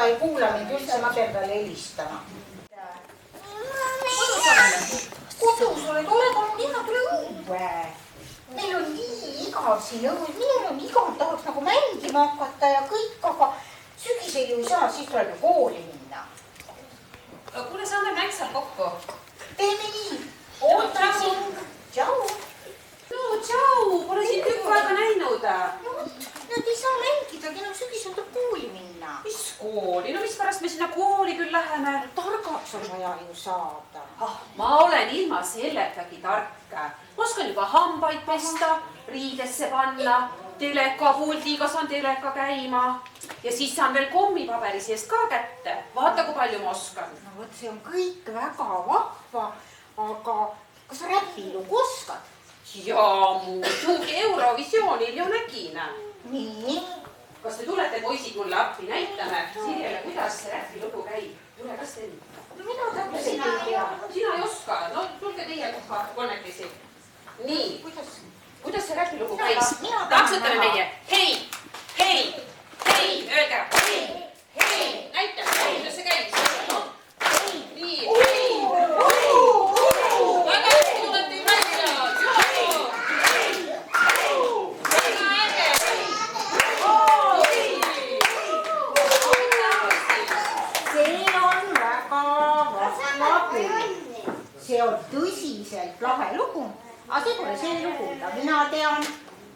ei kuula mind üldse, ma pean talle helistama. Kodus oled, mina tule õue. Meil on nii igav siin õues, minul on igav, tahaks nagu mängima hakata ja kõik, aga sügisel ju ei saa, siis tuleb ju kooli minna. Kuule, saame mäng seal kokku. Teeme nii. Oota sind. Tšau. No, tšau, pole siin tükk aega näinud. Nad ei saa mängidagi, no sügisel tuleb kooli minna. Mis kooli? No mis pärast me sinna kooli küll läheme? Targaks on vaja ju saada. Ma olen ilma selletagi tark. Ma oskan juba hambaid pesta, riidesse panna, telekapuldiga saan teleka käima ja siis saan veel kommipaberi seest ka kätte. Vaata, kui palju ma oskan. No võt, see on kõik väga vahva, aga kas räpilugu oskad? Jaa, muidugi Eurovisioonil ju nägin. Nii. Kas te tulete poisid mulle appi, näitame Sirjele, kuidas see räpilugu käib? Tule, kas te nüüd? No mina täpselt ei tea. Sina ei oska, no tulge teie kolmekesi. Nii, kuidas see räpilugu käib? Taksutame meie. Hei, hei, hei, öelge. Hei, hei, näitame, kuidas see käib. Nii, hei. Väga hästi tulete välja. See on tõsiselt lahe lugu, aga see pole see lugu, mida mina tean.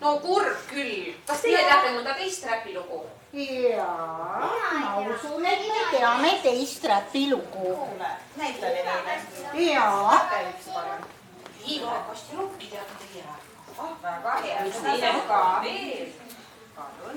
No kurb küll. Kas teie teate mõnda teist räpilugu? Jaa, ma usun, et me teame teist räpilugu. Näitame neile. Jaa. Iva, kas te lukki teate teie? Väga hea. Mis teile ka veel? Palun.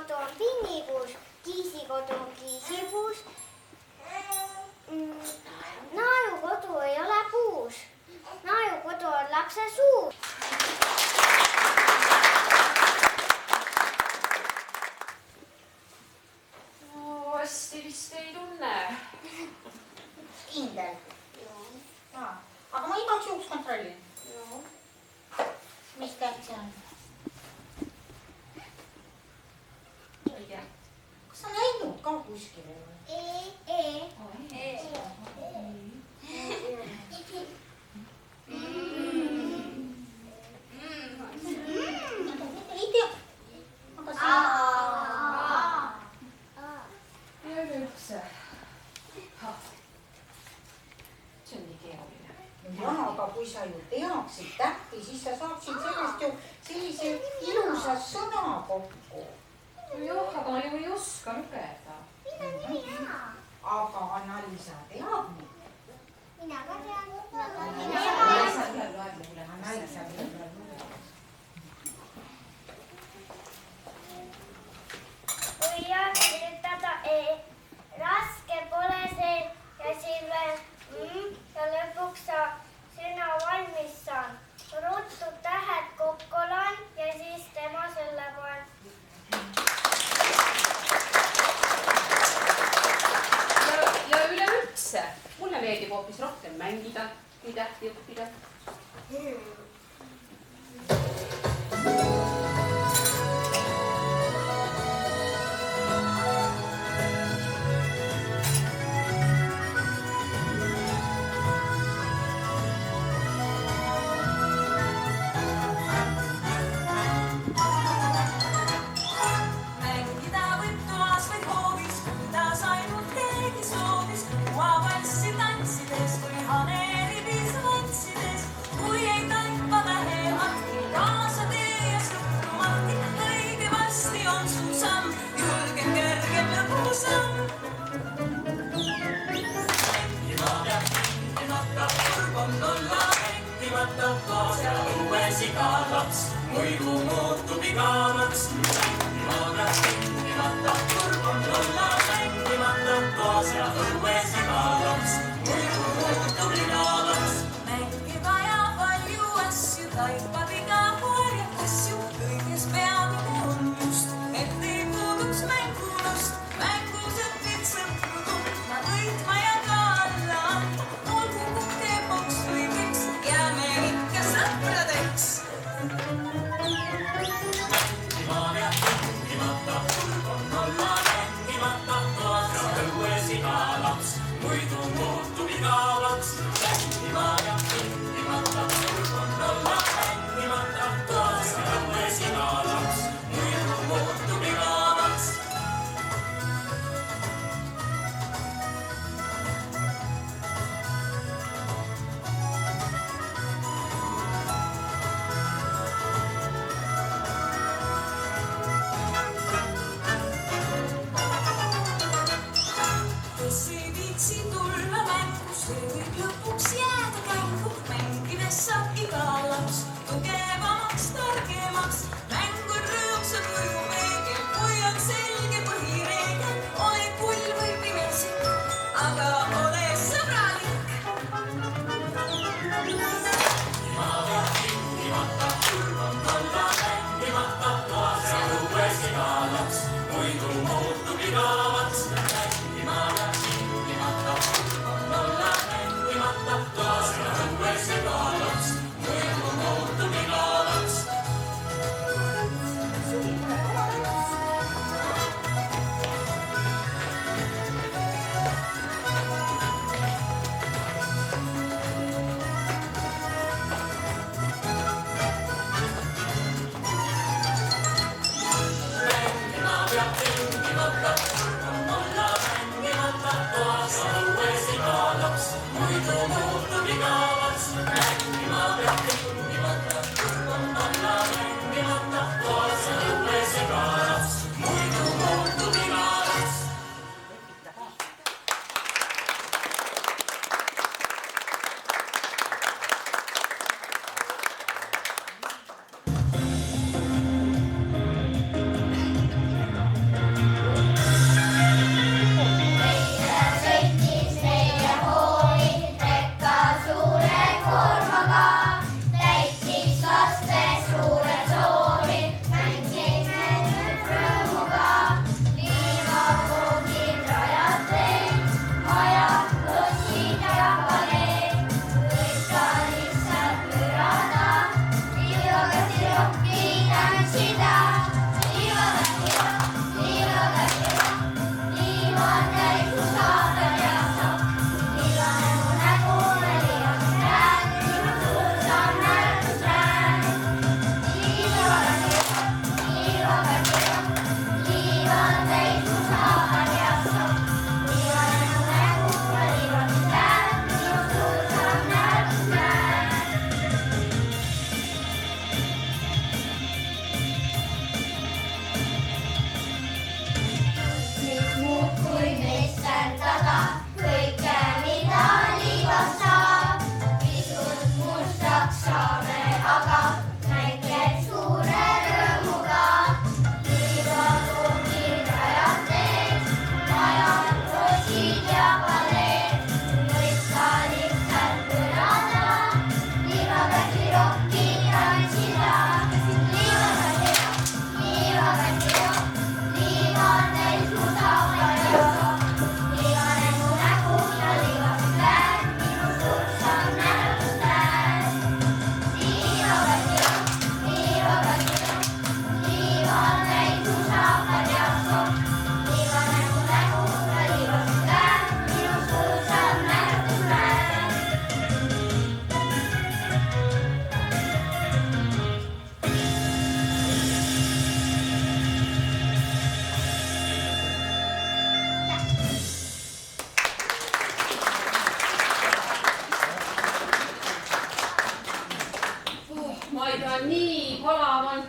kodu on pinnikuus, Kiisi kodu on kiisipuus. Naaju kodu ei ole puus, Naaju kodu on lapse suus. No hästi vist ei tunne. Kindel? Aga ma igaks juhuks kontrollin. Mis täht see on? Ei tea. Kas sa näinud ka kuskile? Ei tea. Aga Ja üleüldse. See on nii keeruline. jaa, aga kui sa ju teaksid tähti, siis sa saaksid sellest ju sellise ilusa sõna kokku. Jah, aga ma ju ei oska lugeda. Aga Anna-Liisa teab nüüd. Mina ka tean. Anna-Liisa teab lugeda. Kui jah kirjutada raske pole see ja siin veel ja lõpuks sa sõna valmis saan. Ruttu tähed kokku loen ja siis tema selle poen. Ja üleüldse, mulle meeldib hoopis rohkem mängida, kui tähti õppida. Muidu muutub igavaks. Mängimata, mängimata, kurb on olla. Mängimata, koos ja õues igavaks. Muidu muutub igavaks. Mängida ja palju asju, taipab iga harjab asju. Kõiges peamine on just, et ei puuduks mängulust. Mängus õpid sõpru tundma, võitma ja ka alla andma. Olgu kukk teepoks või keks, jääme ikka sõpradeks. Mängimata, kurb on olla. Mängimata, koos ja õues igavaks. Muidu muutub igavaks. Mängimata, kurb on olla. Mängimata, koos ja õues igavaks. Muidu muutub igavaks. Kes ei viitsi tulla mängu, see võib lõpuks jääda käigu. Mängides saab iga laps tugevamaks, targemaks. Mäng on rõõm, see tuju meegel, kui on selge põhireegel. Ole kull või pimesik, aga ole sõbralik. Mängimata, kurb on olla. Mängimata, koos ja õues iga laps. Muidu muutub igavaks. Mängimata, kurb on olla. Mängimata, koos ja õues iga laps. Muidu muutub igavaks. Mängimata, kurb on olla. Mängimata, koos ja õues iga laps. Muidu muutub igavaks. Mängimata, kurb on olla. Mängimata, koos ja õues iga laps. Muidu muutub igavaks. palav on.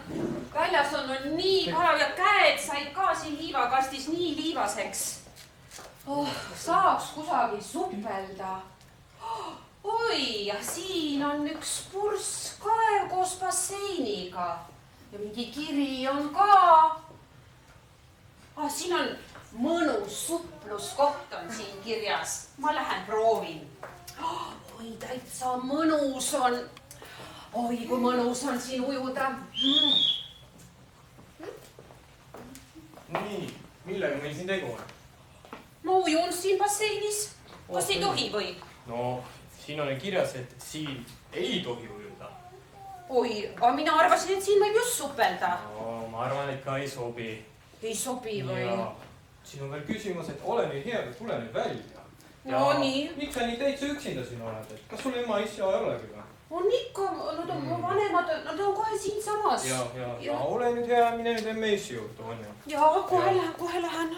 Väljas on nii palav ja käed said ka siin liivakastis nii liivaseks. Saaks kusagil supelda. Oi, ja siin on üks purskkaev koos basseiniga. Ja mingi kiri on ka. Siin on mõnus supluskoht on siin kirjas. Ma lähen proovin. Oi, täitsa mõnus on. Oi, kui mõnus on siin ujuda. Nii, millega meil siin tegu on? Ma ujun siin basseinis. Kas ei tohi või? No, siin on kirjas, et siin ei tohi ujuda. Oi, aga mina arvasin, et siin võib just supelda. No, ma arvan, et ka ei sobi. Ei sobi või? Ja siin on veel küsimus, et ole nii hea, et tule nüüd välja. No nii. Miks sa nii täitsa üksinda siin oled? Kas sul ema issa ei olegi või? On ikka, nad on vanemad, nad on kohe siin samas. Ja ole nüüd hea, mine nüüd emme issi juurde, on ju? Ja, kohe lähen.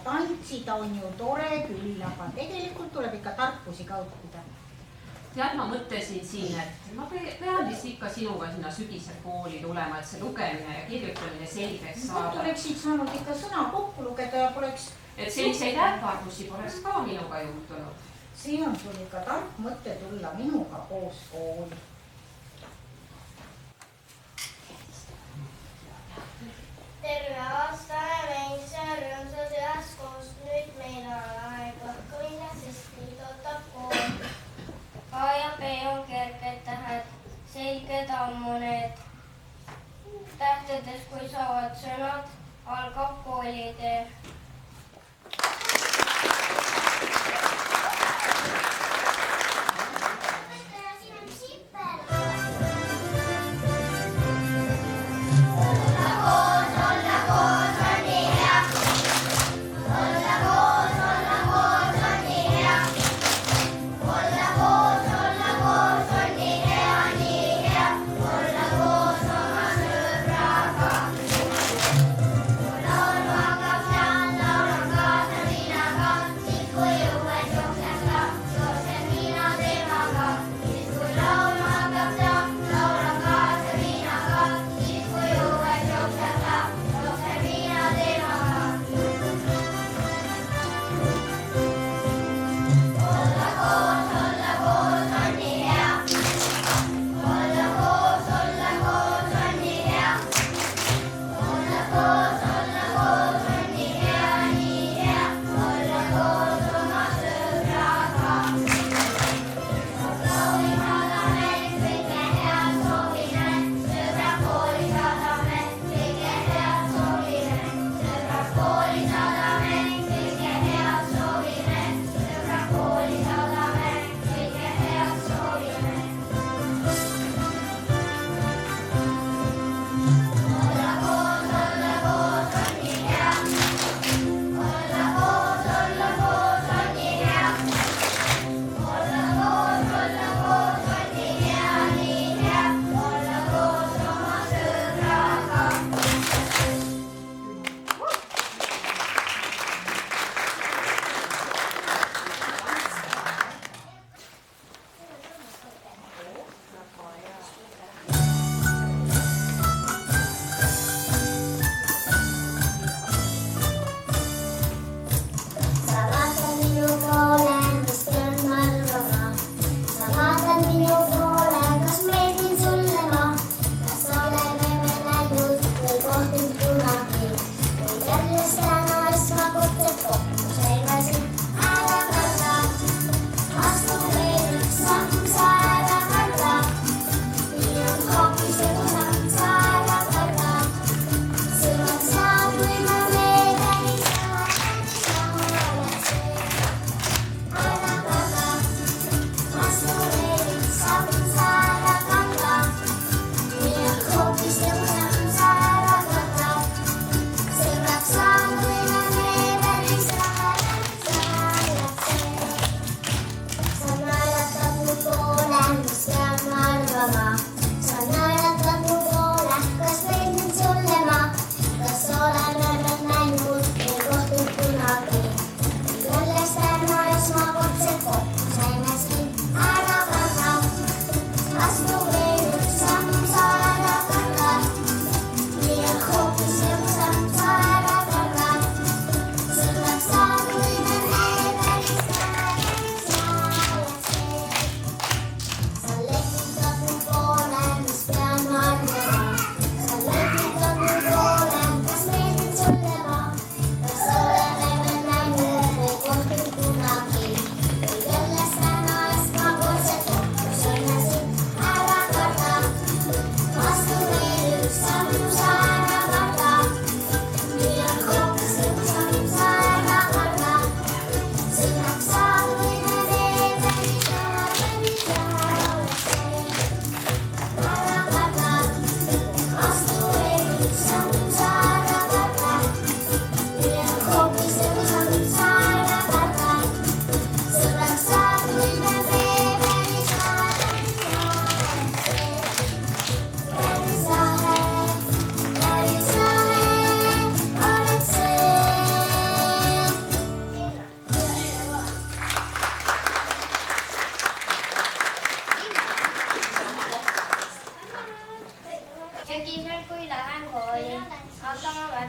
Tantsida on ju tore küll, aga tegelikult tuleb ikka tarkusi ka õppida. Tead, ma mõtlesin siin, et ma pean vist ikka sinuga sinna sügisel kooli tulema, et see lugemine ja kirjutamine selgeks saada. Oleksid saanud ikka sõna kokku lugeda ja poleks... Et selliseid ähvardusi poleks ka minuga juhtunud. See on sul ikka tark mõte tulla minuga koos kooli. Terve aastane meil see rõõmsad üheskoos, nüüd meil on aeg õhkumine, sest nüüd ootab kool. A ja B on kerged tähed, selged ammu need. Tähtedes, kui saavad sõnad, algab koolitee.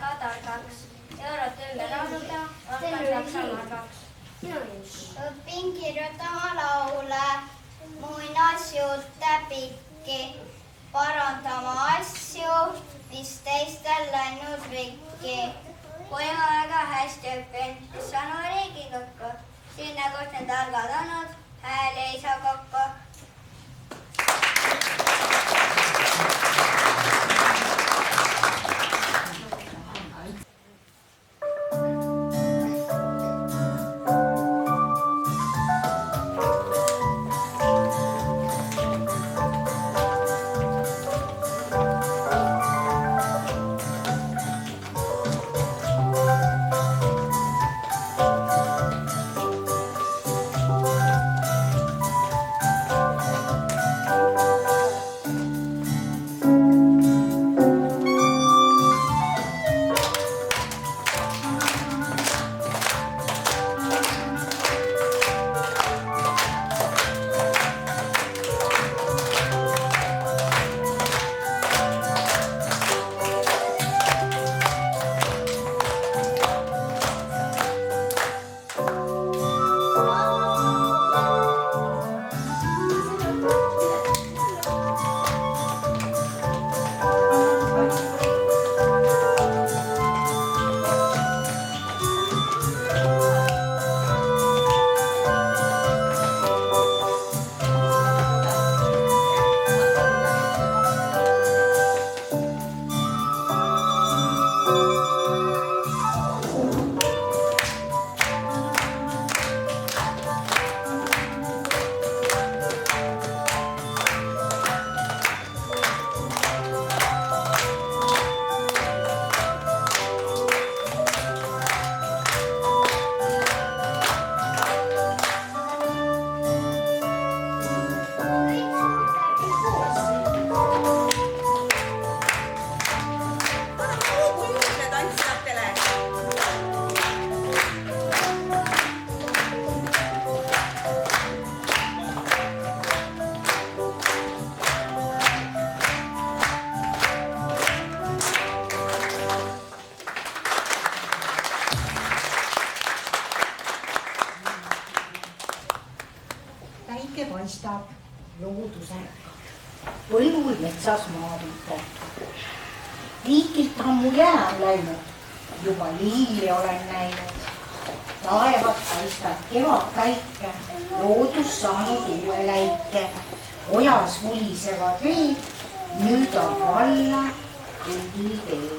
väga targaks. Eurot ümber arvuda, saab samargaks. õpin kirjutama laule, muinasjutte pikki, parandama asju, mis teistel läinud rikki. kui ma väga hästi õpin, saan riigikokku, sinna kus need targad olnud, hääli ei saa kokku. paistab loodusega, põllul metsas maavõte. Liikilt ammu jää on läinud, juba liili olen näinud. Taevad paistab kevadpäike, loodus saanud uue läike. Ojas vulisevad veed, nüüd on valla kõigil teel.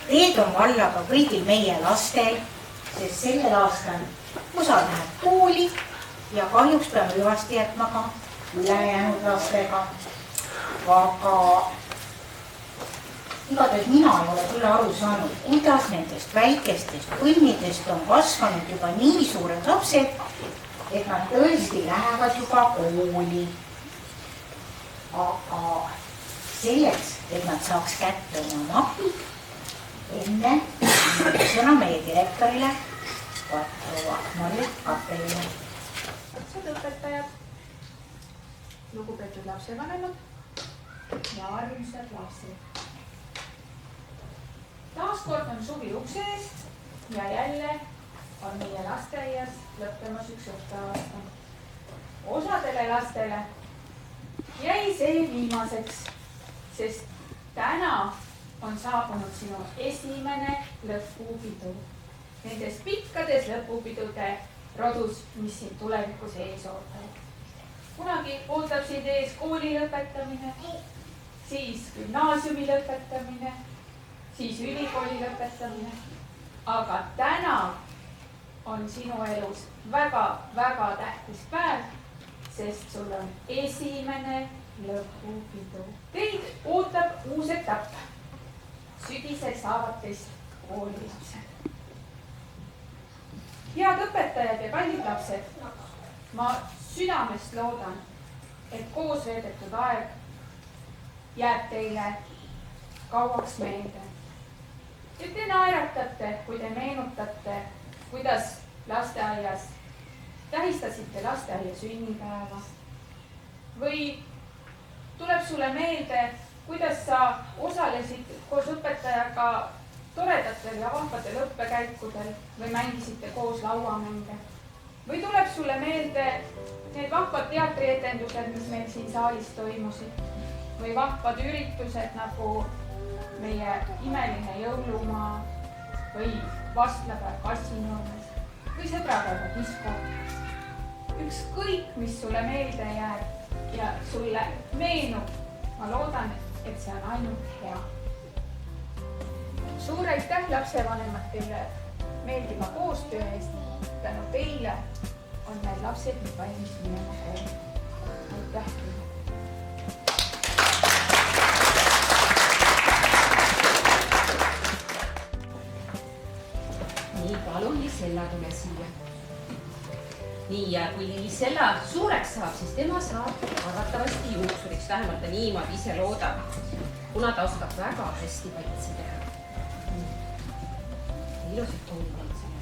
Teed on valla ka kõigil meie lastel, sest sellel aastal osa läheb kooli ja kahjuks peame hüvasti jätma ka ülejäänud lastega. Aga igatahes mina ei ole küll aru saanud, kuidas nendest väikestest põnnidest on kasvanud juba nii suured lapsed, et nad tõesti lähevad juba kooli. Aga selleks, et nad saaks kätte oma mapid, enne sõna meie direktorile proua Marlit Kappelile. Head õpetajad, lugupeetud lapsevanemad ja armsad lapsed. Taaskord on suvi ukse eest ja jälle on meie lasteaias lõppemas üks õppeaasta. Osadele lastele jäi see viimaseks, sest täna on saabunud sinu esimene lõpupidu. Nendes pikkades lõpupidude rodus, mis sind tulevikus ees ootavad. Kunagi ootab sind ees kooli lõpetamine, siis gümnaasiumi lõpetamine, siis ülikooli lõpetamine. Aga täna on sinu elus väga tähtis päev, sest sul on esimene lõpupidu. Teid ootab uus etapp. Sügisel saavad teist koolilapsed. Head õpetajad ja kallid lapsed, ma südamest loodan, et koos veedetud aeg jääb teile kauaks meelde. Et te naeratate, kui te meenutate, kuidas lasteaias tähistasite lasteaia sünnipäeva. Või tuleb sulle meelde kuidas sa osalesid koos õpetajaga toredatel ja vahvadel õppekäikudel või mängisite koos lauamänge? Või tuleb sulle meelde need vahvad teatrietendused, mis meil siin saalis toimusid? Või vahvad üritused nagu meie imeline jõulumaa või vastlapäev Kassinurmes või sõbrapäeva disko? Ükskõik, mis sulle meelde jääb ja sulle meenub, ma loodan, et see on ainult hea. Suur aitäh lapsevanematele meeldiva koostöö eest. Tänu teile on need lapsed nüüd valmis minema kooli. Aitäh teile! Nii, palun Liisella tule siia. Nii, ja kui Liisella suureks saab, siis tema saab arvatavasti juuksuriks, vähemalt ta niimoodi ise loodab, kuna ta oskab väga hästi patsi teha. Ilusad koolid siin.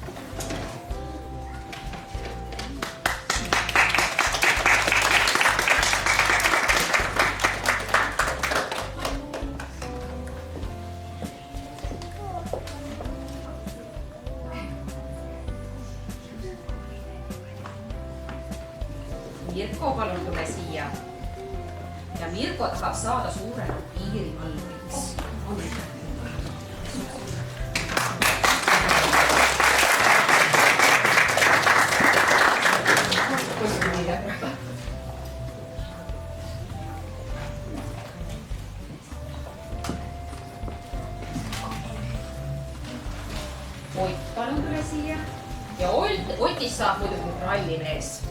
Mirko, palun tule siia. Ja Mirko tahab saada suurena piirivalvuriks. Ott, palun tule siia. Ja Otist saab muidugi rallimees.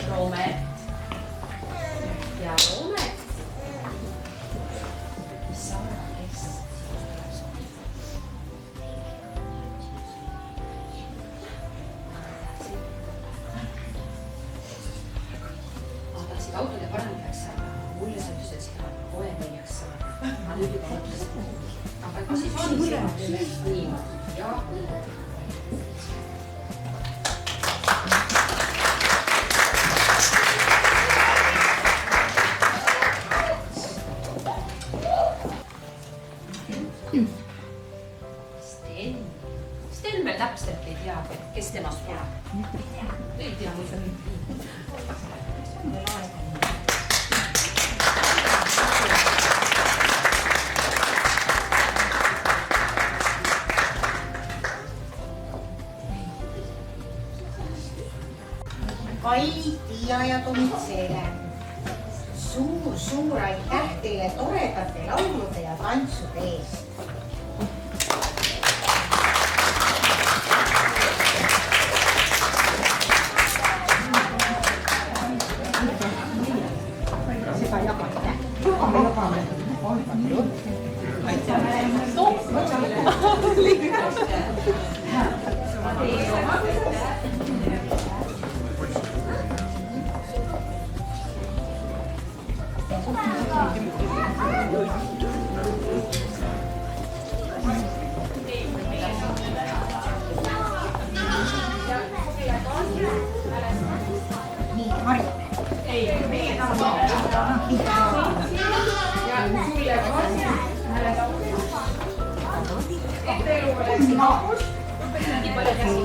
Roomet. Ja Roomet. Sara, kes? Tahtsid autode parandajaks saada. Mulle sa ütlesid, et seda poemeiaks saada. Ma nüüd juba mõtlesin. Aga kas siis on niimoodi? Ja niimoodi. Sten veel täpselt ei tea, kes temast tuleb. Ei tea muidugi. kallid Tiia ja Domitsele. Suur aitäh teile toredate laulude ja tantsude eest. Seda jagate. Jagame. Nii, Mari. Ei, meie tahame. Ja sulle et elu oleks magus. Nii palju käsi.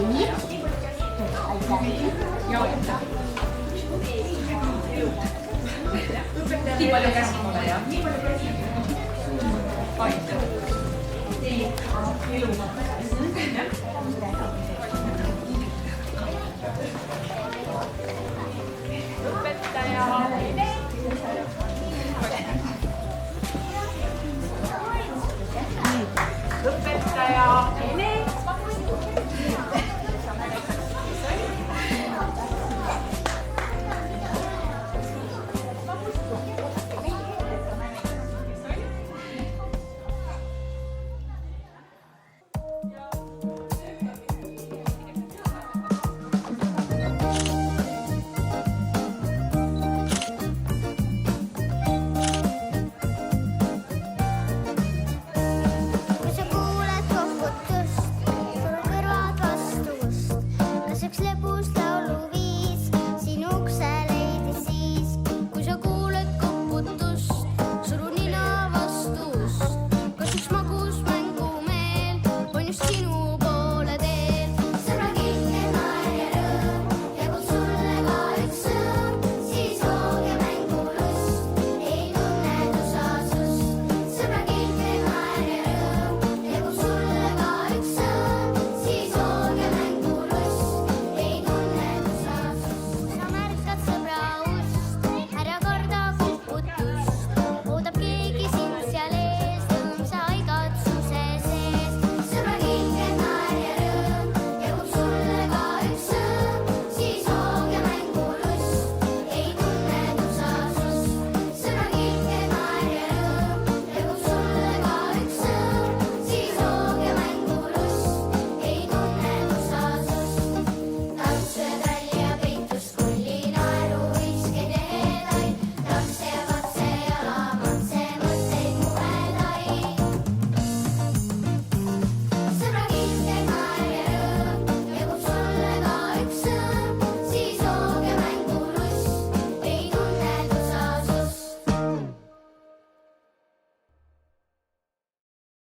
Nii palju käsi mulle, jah? Nii palju käsi. Aitäh. Elu magus. Õpetaja. Õpetaja. sinu